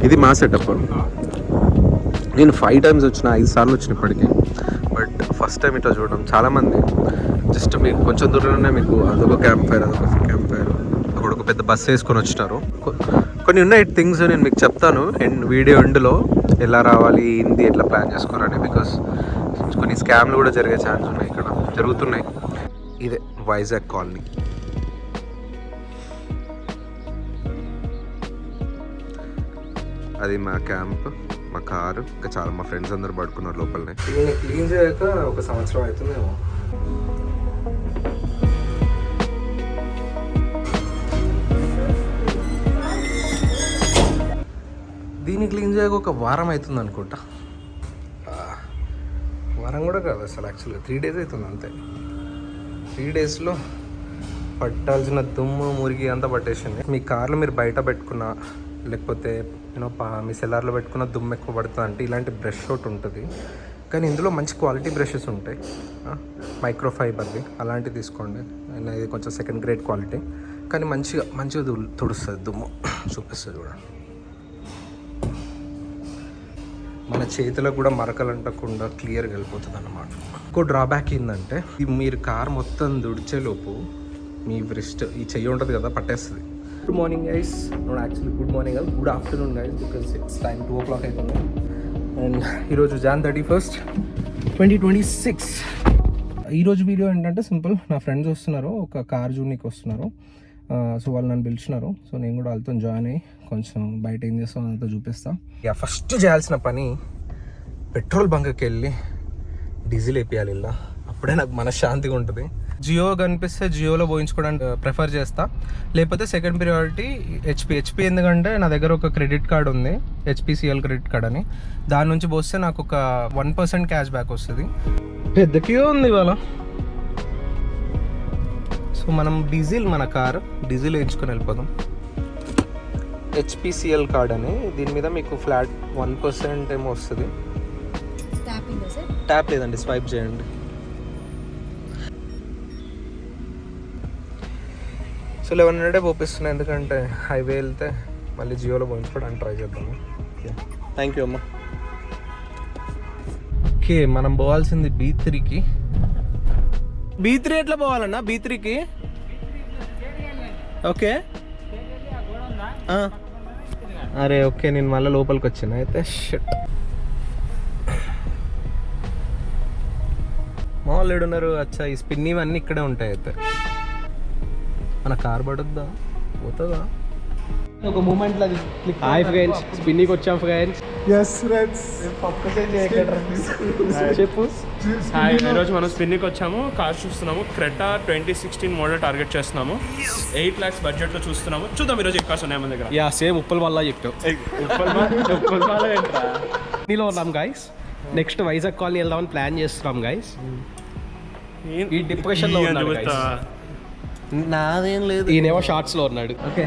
ఇది మా సెటప్. నేను 5 times వచ్చిన, 5 సార్లు వచ్చిన ఇప్పటికీ. బట్ ఫస్ట్ టైం ఇట్లా చూడడం. చాలామంది జస్ట్ మీకు కొంచెం దూరంలోనే మీకు అదొక క్యాంప్ ఫైర్, అదొక క్యాంప్ ఫైర్, అక్కడ ఒక పెద్ద బస్సు వేసుకొని వచ్చినారు. కొన్ని ఉన్నాయి థింగ్స్ నేను మీకు చెప్తాను వీడియో ఎండ్లో ఎలా రావాలి, ఏంది, ఎట్లా ప్లాన్ చేసుకోవాలని. బికాస్ కొన్ని స్కామ్లు కూడా జరిగే ఛాన్స్ ఉన్నాయి, ఇక్కడ జరుగుతున్నాయి. ఇదే వైజాగ్ కాలనీ. అది మా క్యాంప్, మా కారు, ఇంకా చాలా మా ఫ్రెండ్స్ అందరు పడుకున్నారు లోపలనే. దీన్ని క్లీన్ చేయక 1 సంవత్సరం అవుతుందేమో. దీన్ని క్లీన్ చేయక 1 వారం అవుతుంది అనుకుంటా. వారం కూడా కాదు అసలు, యాక్చువల్గా 3 days అవుతుంది అంతే. 3 daysలో పట్టాల్సిన దుమ్ము మురికి అంతా పట్టేసింది. మీ కార్లో మీరు బయట పెట్టుకున్న, లేకపోతే మీ సెల్లార్లో పెట్టుకున్న దుమ్ము ఎక్కువ పడుతుంది అంటే ఇలాంటి బ్రష్ ఒకటి ఉంటుంది. కానీ ఇందులో మంచి క్వాలిటీ బ్రషెస్ ఉంటాయి, మైక్రో ఫైబర్వి. అలాంటివి తీసుకోండి. ఇది కొంచెం సెకండ్ గ్రేడ్ క్వాలిటీ, కానీ మంచిగా తుడుస్తుంది దుమ్ము. చూపిస్తుంది చూడండి. మన చేతిలో కూడా మరకలు అంటకుండా క్లియర్గా వెళ్ళిపోతుంది అన్నమాట. ఇంకో డ్రాబ్యాక్ ఏంటంటే, మీరు కార్ మొత్తం దుడిచేలోపు మీ వ్రిస్ట్, ఈ చెయ్యి ఉంటుంది కదా, పట్టేస్తుంది. Good morning guys. Not actually good morning కాదు, good afternoon guys, because it's time 2 o'clock అవుతుంది. అండ్ ఈరోజు Jan 31st, 2026. ఈరోజు వీడియో ఏంటంటే సింపుల్. నా ఫ్రెండ్స్ వస్తున్నారు, ఒక కార్ జూనికి వస్తున్నారు. సో వాళ్ళు నన్ను పిలిచినారు. సో నేను కూడా వాళ్ళతో జాయిన్ అయ్యి కొంచెం బయట ఏం చేస్తాం అంతా చూపిస్తా. ఇక ఫస్ట్ చేయాల్సిన పని పెట్రోల్ బంక్కి వెళ్ళి డీజిల్ వేపియాలి. ఇలా అప్పుడే నాకు మనశ్శాంతిగా ఉంటుంది. జియో కనిపిస్తే జియోలో పోయించుకోవడానికి ప్రిఫర్ చేస్తా. లేకపోతే సెకండ్ ప్రియారిటీ హెచ్పి. ఎందుకంటే నా దగ్గర ఒక క్రెడిట్ కార్డ్ ఉంది, HPCL క్రెడిట్ కార్డ్ అని. దాని నుంచి పోస్తే నాకు ఒక 1% క్యాష్ బ్యాక్ వస్తుంది. పెద్ద క్యూ ఉంది ఇవాళ. సో మనం మన కార్ డీజిల్ వేయించుకొని వెళ్ళిపోదాం. HPCL కార్డ్ అని, దీని మీద మీకు ఫ్లాట్ 1% ఏమో వస్తుంది. ట్యాప్ లేదండి, స్వైప్ చేయండి. సో 1100 పోపిస్తున్నాయి, ఎందుకంటే హైవే వెళ్తే మళ్ళీ జియోలో పోయించుకోవడానికి ట్రై చేద్దాము. థ్యాంక్ యూ అమ్మా. ఓకే, మనం పోవాల్సింది B3కి. B3 ఎట్లా పోవాలన్నా? B3కి ఓకే. అరే ఓకే, నేను మళ్ళీ లోపలికి వచ్చాను అయితే. షట్, మా వాళ్ళు ఏడున్నారు? అచ్చా, ఈ స్పిన్ ఇవన్నీ ఇక్కడే ఉంటాయి. అయితే మన కార్ పడుద్దా, పోతుందా? ఒక మూమెంట్లో అది క్లిక్. హాయ్ ఫ్రెండ్స్, స్పిన్నికి వచ్చాం ఫ్రెండ్స్. ఎస్ ఫ్రెండ్స్, చెప్పు. హాయ్, ఈరోజు మనం స్పిన్నికి వచ్చాము. కార్ చూస్తున్నాము, క్రెటా 2016 మోడల్ టార్గెట్ చేస్తున్నాము. 8 lakhs బడ్జెట్లో చూస్తున్నాము. చూద్దాం ఈరోజు కార్స్ ఉన్నాయి మన దగ్గర. యా, సేమ్ ఉప్పల్ వల్ల చెప్పావు. నీలో ఉన్నాం గైస్. నెక్స్ట్ వైజాగ్ కాలనీ వెళ్దామని ప్లాన్ చేస్తున్నాం గైస్. ఈ డిప్రెషన్లో ఉన్నాడు గైస్. నాదేం లేదు, ఈయనేమో షార్ట్స్లో ఉన్నాడు. ఓకే,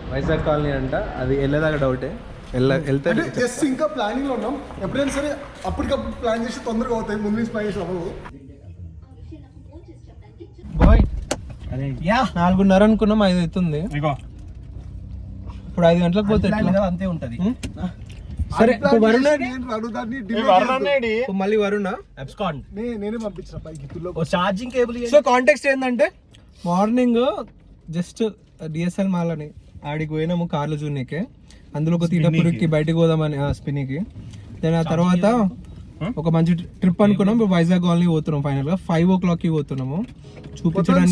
వైజాగ్ కాలనీ అంట. అది వెళ్ళేదాకా డౌటే. వెళ్తే జస్ట్ ఇంకా ప్లానింగ్ లో ఉన్నాం. ఎప్పుడైనా సరే అప్పటికప్పుడు ప్లాన్ చేసి తొందరగా అవుతాయి, ముందు నుంచి ప్లాన్ చేసి అవ్వవు. బాయ్, యా 4:30 అనుకున్నాం, 5 అవుతుంది. ఇప్పుడు 5 గంటలకు పోతే అంతే ఉంటుంది. సరే, మళ్ళీ వరుణ నేనే పంపించిన పైకి ఛార్జింగ్ కేబుల్. సో కాంటెక్స్ట్ ఏంటంటే, మార్నింగ్ జస్ట్ DSL మాల్ అని ఆడికి పోయినాము కార్లు చూడనీకే. అందులో ఒక తీటపురికి బయటకు పోదామని, స్పిన్కి. దాని ఆ తర్వాత ఒక మంచి ట్రిప్ అనుకున్నాం. వైజాగ్ కాలనీ పోతున్నాం. ఫైనల్ గా 5 o'clockకి పోతున్నాము. చూపించడానికి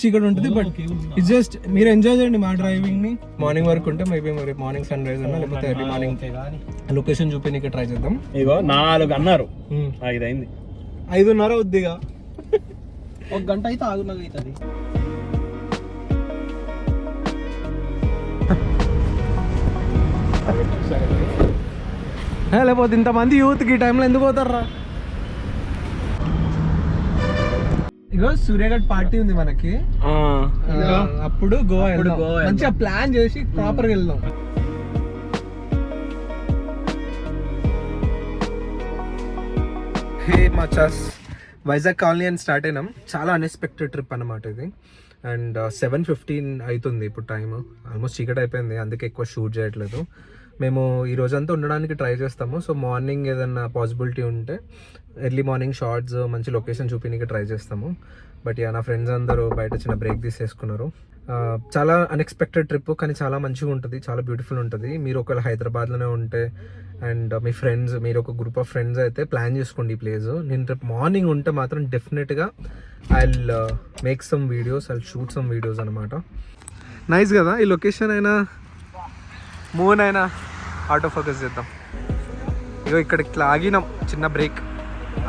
చీకటి ఉంటుంది. బట్ ఇట్స్ జస్ట్ మీరు ఎంజాయ్ చేయండి మా డ్రైవింగ్ ని. మార్నింగ్ వరకు ఉంటే మేబీ మరి మార్నింగ్ సన్ రైజ్ అన్నా, లేకపోతే ఎర్లీ మార్నింగ్ లొకేషన్ చూపించే ట్రై చేద్దాం. ఇగో 4 అన్నారు, 5 అయింది. 5:30 వద్దిగా, 1 గంట అయితే ఆగునగా అవుతుంది. లేకపోతే ఇంతమంది యూత్కి ఈ టైంలో ఎందుకు పోతారా? ఇగో సూర్యగఢ్ పార్టీ ఉంది మనకి. అప్పుడు గోవా మంచిగా ప్లాన్ చేసి ప్రాపర్గా వెళ్దాం. హే మచాస్, వైజాగ్ కాలనీ అని స్టార్ట్ అయినాం. చాలా అన్ఎక్స్పెక్టెడ్ ట్రిప్ అన్నమాట ఇది. అండ్ 7:15 అవుతుంది ఇప్పుడు టైం. ఆల్మోస్ట్ చీకటి అయిపోయింది, అందుకే ఎక్కువ షూట్ చేయట్లేదు. మేము ఈ రోజంతా ఉండడానికి ట్రై చేస్తాము. సో మార్నింగ్ ఏదన్నా పాసిబిలిటీ ఉంటే ఎర్లీ మార్నింగ్ షార్ట్స్ మంచి లొకేషన్ చూపించడానికి ట్రై చేస్తాము. బట్ నా ఫ్రెండ్స్ అందరూ బయట చిన్న బ్రేక్ తీసేసుకున్నారు. చాలా అన్ఎక్స్పెక్టెడ్ ట్రిప్, కానీ చాలా మంచిగా ఉంటుంది, చాలా బ్యూటిఫుల్ ఉంటుంది. మీరు ఒకవేళ హైదరాబాద్లోనే ఉంటే అండ్ మీ ఫ్రెండ్స్, మీరు ఒక గ్రూప్ ఆఫ్ ఫ్రెండ్స్ అయితే ప్లాన్ చేసుకోండి ఈ ప్లేస్. నేను రేపు మార్నింగ్ ఉంటే మాత్రం డెఫినెట్గా I will make some videos, I will shoot some videos అనమాట. నైస్ కదా ఈ లొకేషన్. అయినా మూన్ అయినా ఆటో ఫోకస్ చేద్దాం. ఇగో ఇక్కడికి ఆగినాం, చిన్న బ్రేక్.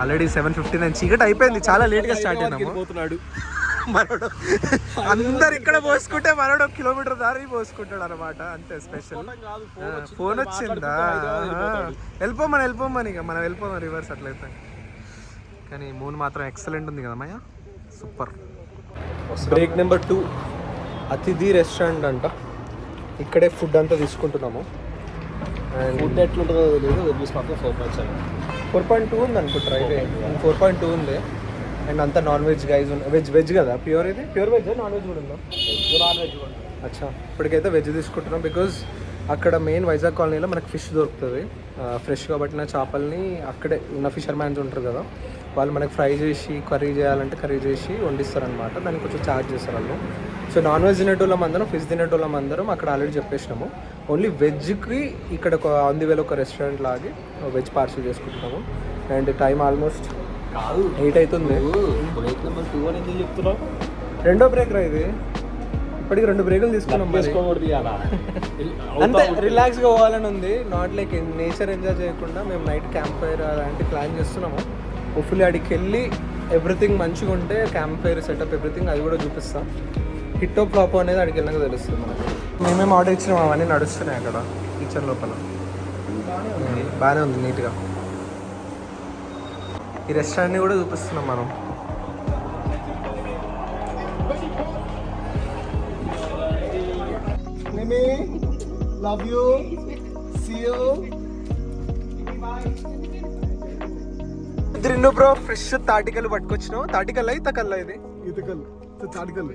ఆల్రెడీ 7:59 చీకటి అయిపోయింది, చాలా లేట్గా స్టార్ట్ అయినాము. మనోడు అందరు ఇక్కడ పోసుకుంటే మనోడు 1 కిలోమీటర్ దారి పోసుకుంటాడు అనమాట, అంతే స్పెషల్. ఫోన్ వచ్చిందా, వెళ్ళిపోమని ఇక మనం వెళ్ళిపోదాం రివర్స్ అట్లయితే. కానీ మూన్ మాత్రం ఎక్సలెంట్ ఉంది కదా మయ్య, సూపర్. బ్రేక్ నెంబర్ 2 అతిథి రెస్టారెంట్ అంట. ఇక్కడే ఫుడ్ అంతా తీసుకుంటున్నాము. అండ్ ఫుడ్ ఎట్లుంటుందో తెలియదు, 4.2 ఉంది అనుకుంటారు, అయితే 4.2 ఉంది. అండ్ అంతా నాన్ వెజ్ గైజ్, వెజ్ కదా ప్యూర్. ఇది ప్యూర్ వెజ్, నాన్ వెజ్ కూడా ఉందా? నాన్ వెజ్ కూడా. అచ్చా, ఇప్పటికైతే వెజ్ తీసుకుంటున్నాం. బికాజ్ అక్కడ మెయిన్ వైజాగ్ కాలనీలో మనకు ఫిష్ దొరుకుతుంది, ఫ్రెష్గా పట్టిన చేపల్ని అక్కడే ఉన్న ఫిషర్ మ్యాన్స్ ఉంటారు కదా, వాళ్ళు మనకు ఫ్రై చేసి కర్రీ చేయాలంటే కర్రీ చేసి వండిస్తారనమాట. దానికి కొంచెం ఛార్జ్ చేస్తారు వాళ్ళు. సో నాన్ వెజ్ తినేటోళ్ళం అందరం, ఫిష్ తినేటోళ్ళం అందరం అక్కడ ఆల్రెడీ చెప్పేసినాము. ఓన్లీ వెజ్కి ఇక్కడ ఒక ఆన్ ది వేలో ఒక రెస్టారెంట్ లాగి వెజ్ పార్సల్ చేసుకుంటున్నాము. అండ్ టైం ఆల్మోస్ట్ 8 అవుతుంది. బ్రేక్ నెంబర్ 2 అని ఎందుకు చెప్తున్నావు? రెండో బ్రేక్ రా ఇది, ఇప్పటికి 2 బ్రేకులు తీసుకున్నాం. అంతే రిలాక్స్గా పోవాలని ఉంది, నాట్ లైక్ నేచర్ ఎంజాయ్ చేయకుండా. మేము నైట్ క్యాంప్ ఫైర్ అలాంటి ప్లాన్ చేస్తున్నాము. హోప్ఫుల్లీ అడికి వెళ్ళి ఎవ్రీథింగ్ మంచిగా ఉంటే క్యాంప్ ఫైర్ సెటప్ ఎవ్రీథింగ్ అది కూడా చూపిస్తాం. హిట్ ఆఫ్ ఫ్లాప్ అనేది అడికి వెళ్ళాక తెలుస్తుంది మనకు. మేమేం ఆర్డర్ ఇచ్చినాం అవన్నీ నడుస్తున్నాయి అక్కడ కిచెన్ లోపల. బాగానే ఉంది నీట్గా. ఈ రెస్టారెంట్ని కూడా చూపిస్తున్నాం మనం. Love you, see you. ఇద్దరు బ్రో ఫ్రెష్ తాటికలు పట్టుకొచ్చినావు. తాటికల్ అయితే కల్లా ఇది ఈతకల్ తాటికల్.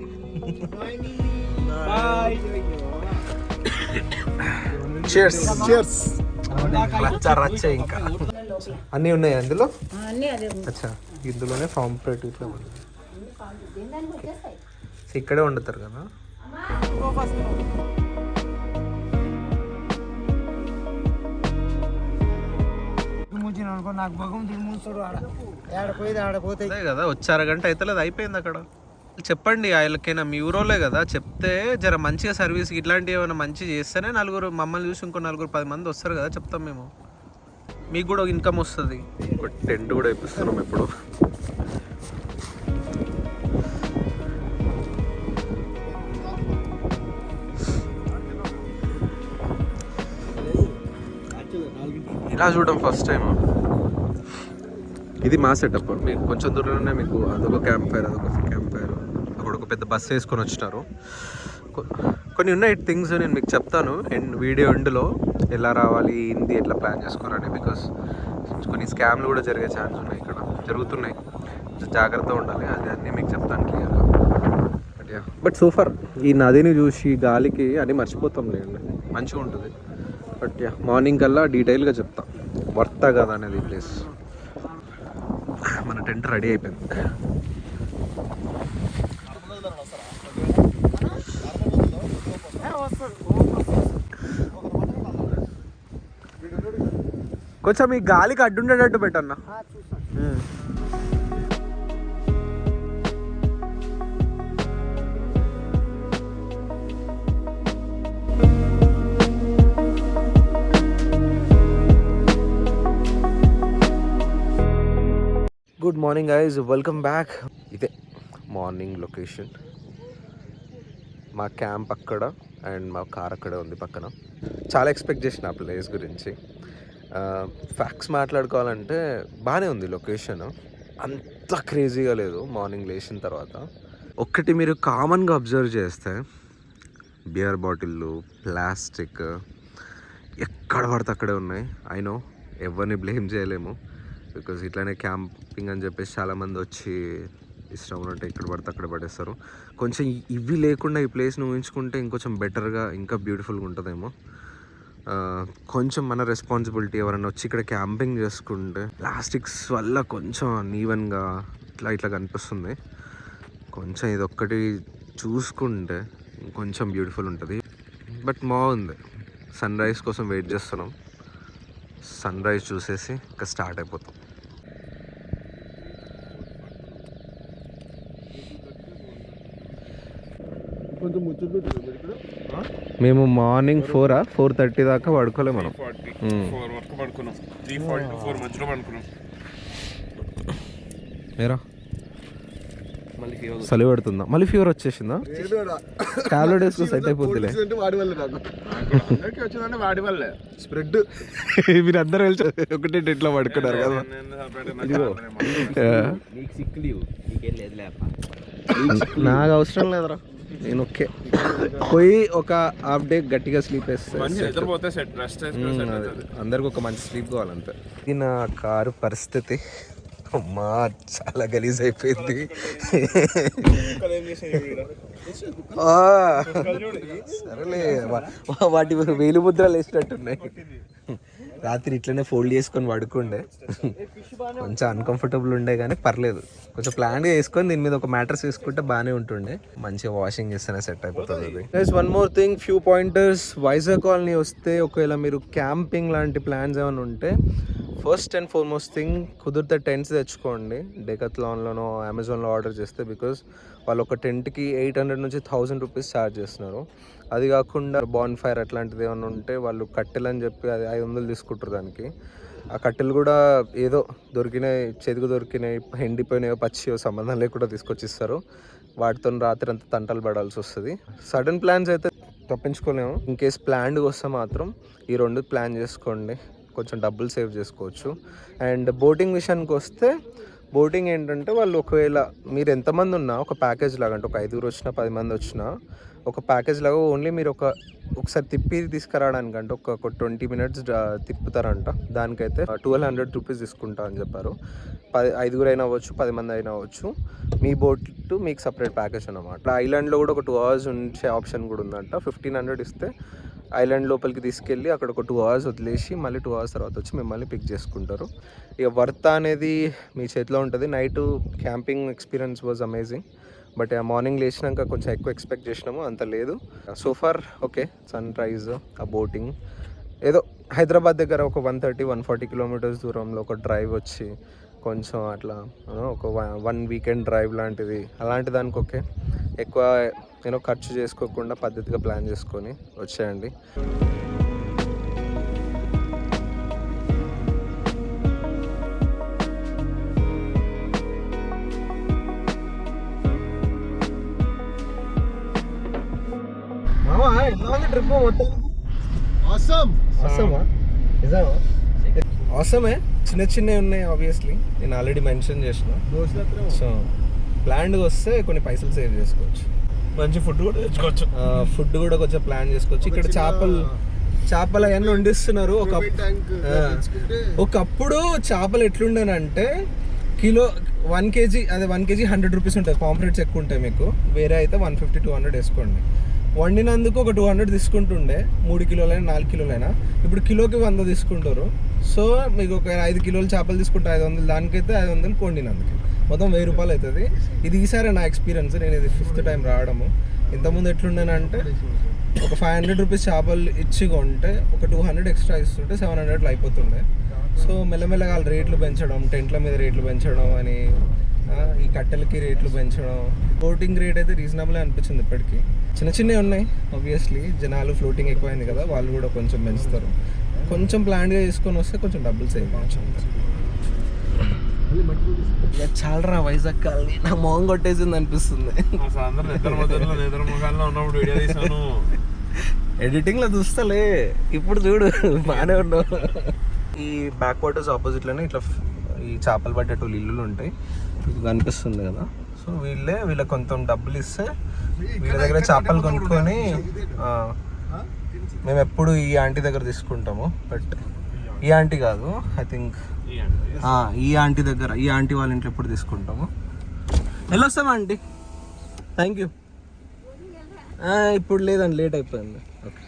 cheers. Cheers. రచ్చ ఇంకా అన్నీ ఉన్నాయి అందులో. అచ్చా, ఇందులోనే ఫామ్ ప్లేట్ ఇట్లా ఇక్కడే వండుతారు కదా. అదే కదా, వచ్చి అరగంట అయితే లేదు, అయిపోయింది అక్కడ. చెప్పండి ఆయనకైనా, మీ ఊరోలే కదా, చెప్తే జర మంచిగా సర్వీస్ ఇట్లాంటివి ఏమైనా మంచిగా చేస్తేనే నలుగురు మమ్మల్ని చూసి ఇంకో 4-10 మంది వస్తారు కదా, చెప్తాం మేము. మీకు కూడా ఇన్కమ్ వస్తుంది. టెంట్ కూడా వేపిస్తున్నాం ఇప్పుడు. ఇలా చూడడం ఫస్ట్ టైం. ఇది మా సెటప్. మీకు కొంచెం దూరంలోనే మీకు అదొక క్యాంప్ ఫైర్, అదొక క్యాంప్ ఫైర్, అక్కడ ఒక పెద్ద బస్సు వేసుకొని వచ్చినారు. కొన్ని ఉన్నాయి థింగ్స్, నేను మీకు చెప్తాను వీడియో ఎండ్లో ఎలా రావాలి, ఏంది, ఎట్లా ప్లాన్ చేసుకోవాలని. బికాస్ కొన్ని స్కామ్లు కూడా జరిగే ఛాన్స్ ఉన్నాయి, ఇక్కడ జరుగుతున్నాయి, జాగ్రత్తగా ఉండాలి. అది అన్నీ మీకు చెప్తాను క్లియర్గా. బట్ సూపర్, ఈ నదిని చూసి గాలికి అన్నీ మర్చిపోతాం లేండి, మంచిగా ఉంటుంది. బట్ మార్నింగ్ కల్లా డీటెయిల్గా చెప్తా వర్తా కదా అనేది ఈ ప్లేస్. మన టెంట్ రెడీ అయిపోయింది. కొంచెం ఈ గాలికి అడ్డుండేటట్టు పెట్టన్నా. Good morning guys, welcome back. ఇదే మార్నింగ్ లొకేషన్. మా క్యాంప్ అక్కడ అండ్ మా కార్ అక్కడే ఉంది పక్కన. చాలా ఎక్స్పెక్ట్ చేసిన ఆ ప్లేస్ గురించి. ఫ్యాక్ట్స్ మాట్లాడుకోవాలంటే బాగానే ఉంది లొకేషన్, అంత క్రేజీగా లేదు. మార్నింగ్ లేచిన తర్వాత ఒక్కటి మీరు కామన్గా అబ్జర్వ్ చేస్తే బియర్ బాటిళ్ళు, ప్లాస్టిక్ ఎక్కడ పడితే అక్కడే ఉన్నాయి. ఐ నో ఎవరిని బ్లేమ్ చేయలేము, బికాజ్ ఇట్లానే క్యాంపింగ్ అని చెప్పేసి చాలామంది వచ్చి ఇష్టం ఉన్నట్టు ఇక్కడ పడితే అక్కడ పడేస్తారు. కొంచెం ఇవి లేకుండా ఈ ప్లేస్ని ఊహించుకుంటే ఇంకొంచెం బెటర్గా ఇంకా బ్యూటిఫుల్గా ఉంటుందేమో. కొంచెం మన రెస్పాన్సిబిలిటీ, ఎవరైనా వచ్చి ఇక్కడ క్యాంపింగ్ చేసుకుంటే ప్లాస్టిక్స్ వల్ల కొంచెం అన్ఈవెన్గా ఇట్లా కనిపిస్తుంది. కొంచెం ఇదొక్కటి చూసుకుంటే కొంచెం బ్యూటిఫుల్ ఉంటుంది. బట్ బాగుంది. సన్ రైజ్ కోసం వెయిట్ చేస్తున్నాం. సన్ రైజ్ చూసేసి ఇంకా స్టార్ట్ అయిపోతాం. కొంచెం ముచ్చట్లు మేము మార్నింగ్ 4:30 దాకా పడుకోలే మనం. 4 వరకు పడుకున్నాం. 3:40 to 4 మధ్యలో పడుకున్నాం. మీరా చలి పెడుతుందా? మళ్ళీ ఫీవర్ వచ్చేసిందా? టాబ్లెట్ వేసుకుని సెట్ అయిపోతుందిలే. వాడి వల్ల నాకు అందరికీ వచ్చిందంటే వాడి వల్లే స్ప్రెడ్. మీరు అందరూ కలిసి ఒకటే ఇంట్లో పడుకున్నారు కదా. నాకు అవసరం లేదురా, నేను ఓకే. పోయి ఒక హాఫ్ డే గట్టిగా స్లీప్ వేస్తే అందరికి ఒక మంచి స్లీప్ కావాలంతే. ఇది నా కారు పరిస్థితి. అమ్మా చాలా గలీజ్ అయిపోయింది. సరేలే, వాటి వేలు ముద్రలు వేసినట్టున్నాయి. రాత్రి ఇట్లనే ఫోల్డ్ చేసుకొని పడుకుండే. కొంచెం అన్కంఫర్టబుల్ ఉండే కానీ పర్లేదు. కొంచెం ప్లాన్గా వేసుకొని దీని మీద ఒక మ్యాట్రస్ వేసుకుంటే బాగానే ఉంటుండే. మంచిగా వాషింగ్ చేస్తేనే సెట్ అయిపోతుంది. One more thing, few pointers. Vizag colony వస్తే ఒకవేళ మీరు క్యాంపింగ్ లాంటి ప్లాన్స్ ఏమైనా ఉంటే, ఫస్ట్ అండ్ ఫార్మోస్ట్ థింగ్, కుదిరితే టెంట్స్ తెచ్చుకోండి. డెకాథ్లాన్లోనో అమెజాన్లో ఆర్డర్ చేస్తే, బికాస్ వాళ్ళు ఒక టెంట్కి 800 నుంచి 1000 రూపీస్ ఛార్జ్ చేస్తున్నారు. అది కాకుండా బాన్ ఫైర్ అట్లాంటిది ఏమైనా ఉంటే వాళ్ళు కట్టెలు అని చెప్పి అది 500 తీసుకుంటారు దానికి. ఆ కట్టెలు కూడా ఏదో దొరికినాయి, చెదుగు దొరికినాయి, ఎండిపోయినాయో పచ్చియో సంబంధం లేకుండా తీసుకొచ్చిస్తారు. వాటితో రాత్రి అంతా తంటలు పడాల్సి వస్తుంది. సడన్ ప్లాన్స్ అయితే తప్పించుకోలేము. ఇన్ కేస్ ప్లాన్డ్ వస్తే మాత్రం ఈ 2 ప్లాన్ చేసుకోండి, కొంచెం డబ్బులు సేవ్ చేసుకోవచ్చు. అండ్ బోటింగ్ విషయానికి వస్తే, బోటింగ్ ఏంటంటే వాళ్ళు ఒకవేళ మీరు ఎంతమంది ఉన్నా ఒక ప్యాకేజ్ లాగా, అంటే ఒక 5 వచ్చినా 10 మంది వచ్చినా ఒక ప్యాకేజ్ లాగా ఓన్లీ మీరు ఒకసారి తిప్పి తీసుకురావడానికంటే ఒక 20 minutes తిప్పుతారంట. దానికైతే 1200 రూపీస్ తీసుకుంటా అని చెప్పారు. 5 అయినా అవ్వచ్చు, 10 మంది అయినా అవ్వచ్చు. మీ బోట్ మీకు సపరేట్ ప్యాకేజ్ అన్నమాట. ఐలాండ్లో కూడా ఒక 2 hours ఉంచే ఆప్షన్ కూడా ఉందంట. 1500 ఇస్తే ఐలాండ్ లోపలికి తీసుకెళ్ళి అక్కడ ఒక 2 hours వదిలేసి మళ్ళీ 2 hours తర్వాత వచ్చి మిమ్మల్ని పిక్ చేసుకుంటారు. ఇక వర్త్ అనేది మీ చేతిలో ఉంటుంది. Night camping experience was amazing. But morning లేచినాక కొంచెం ఎక్కువ ఎక్స్పెక్ట్ చేసినాము, అంత లేదు. So far okay. సన్ రైజ్, ఆ బోటింగ్, ఏదో హైదరాబాద్ దగ్గర ఒక 130-140 కిలోమీటర్స్ దూరంలో ఒక డ్రైవ్ వచ్చి కొంచెం అట్లా ఒక 1 వీకెండ్ డ్రైవ్ లాంటిది, అలాంటి దానికి ఓకే. ఎక్కువ ఖర్చు చేసుకోకుండా పద్ధతిగా ప్లాన్ చేసుకొని వచ్చేయండి. ట్రిప్ మొత్తం అవసరమే. చిన్నవి ఉన్నాయి ఆబ్వియస్లీ, నేను ఆల్రెడీ మెన్షన్ చేసిన. సో ప్లాన్డ్గా వస్తే కొన్ని పైసలు సేవ్ చేసుకోవచ్చు. మంచి ఫుడ్ కూడా తెచ్చుకోవచ్చు. ఫుడ్ కూడా కొంచెం ప్లాన్ చేసుకోవచ్చు. ఇక్కడ చేపలు అవన్నీ వండిస్తున్నారు. ఒకప్పుడు చేపలు ఎట్లుండేనంటే కిలో 1 kg, అదే 1 kg 100 రూపీస్ ఉంటుంది. పాంప్లెట్స్ ఎక్కువ ఉంటాయి మీకు. వేరే అయితే 150-200 వేసుకోండి. వండినందుకు ఒక 200 తీసుకుంటుండే, 3 కిలోలైనా 4 కిలోలైనా. ఇప్పుడు కిలోకి 100 తీసుకుంటారు. సో మీకు ఒక 5 కిలోలు చేపలు తీసుకుంటే 500, దానికైతే 500 వండినందుకు మొత్తం 1000 రూపాయలు అవుతుంది. ఇది ఈసారి నా ఎక్స్పీరియన్స్. నేను ఇది 5th టైం రావడము. ఇంతకుముందు ఎట్లుండేనంటే ఒక 500 రూపీస్ చేపలు ఇచ్చి కొంటే ఒక 200 ఎక్స్ట్రా ఇస్తుంటే 700 అయిపోతుండే. సో మెల్లమెల్లగా వాళ్ళు రేట్లు పెంచడం, టెంట్ల మీద రేట్లు పెంచడం అని, ఈ కట్టెలకి రేట్లు పెంచడం. బోటింగ్ రేట్ అయితే రీజనబుల్ అనిపించింది. ఇప్పటికీ చిన్నవి ఉన్నాయి ఆబ్వియస్లీ. జనాలు ఫ్లోటింగ్ ఎక్కువైంది కదా, వాళ్ళు కూడా కొంచెం పెంచుతారు. కొంచెం ప్లాన్గా చేసుకొని వస్తే కొంచెం డబ్బులు సేవ్ అవ్వచ్చు. చాలా వైజాగ్ కాలనీ నా మొహం కొట్టేసింది అనిపిస్తుంది. ఎడిటింగ్లో చూస్తలే, ఇప్పుడు చూడు బాగానే ఉన్నావు. ఈ బ్యాక్ వాటర్స్ ఆపోజిట్లోనే ఇట్లా ఈ చేపలు పట్టేటోళ్ళు ఇల్లులు ఉంటాయి, మీకు కనిపిస్తుంది కదా. సో వీళ్ళకి కొంచెం డబ్బులు ఇస్తే వీళ్ళ దగ్గర చేపలు కొనుక్కొని మేము ఎప్పుడు ఈ ఆంటీ దగ్గర తీసుకుంటాము. బట్ ఈ ఆంటీ కాదు, ఐ థింక్ ఈ ఆంటీ దగ్గర, ఈ ఆంటీ వాళ్ళ ఇంట్లో ఎప్పుడు తీసుకుంటాము. వెళ్ళొస్తామా ఆంటీ? Thank you. ఇప్పుడు లేదండి, లేట్ అయిపోయింది. Okay.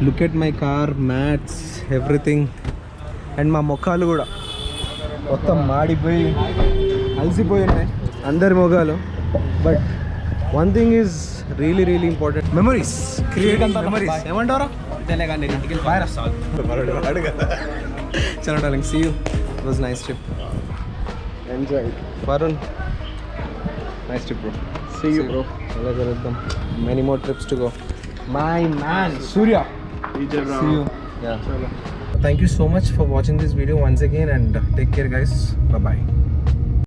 Look at my car, mats, everything. And మా ముఖాలు కూడా మొత్తం మాడిపోయి అలసిపోయి ఉన్నాయి అందరి మొఖాలు. But one thing is really important, memories. Create memories. ఏమంటారా? చలో darling, see you. It was nice trip. Enjoy. Varun, nice trip bro. See you bro. ఎలా జరుగుతాం? Many more trips to go. My man Surya. See you. Yeah. Thank you so much for watching this video once again, and take care guys. Bye bye.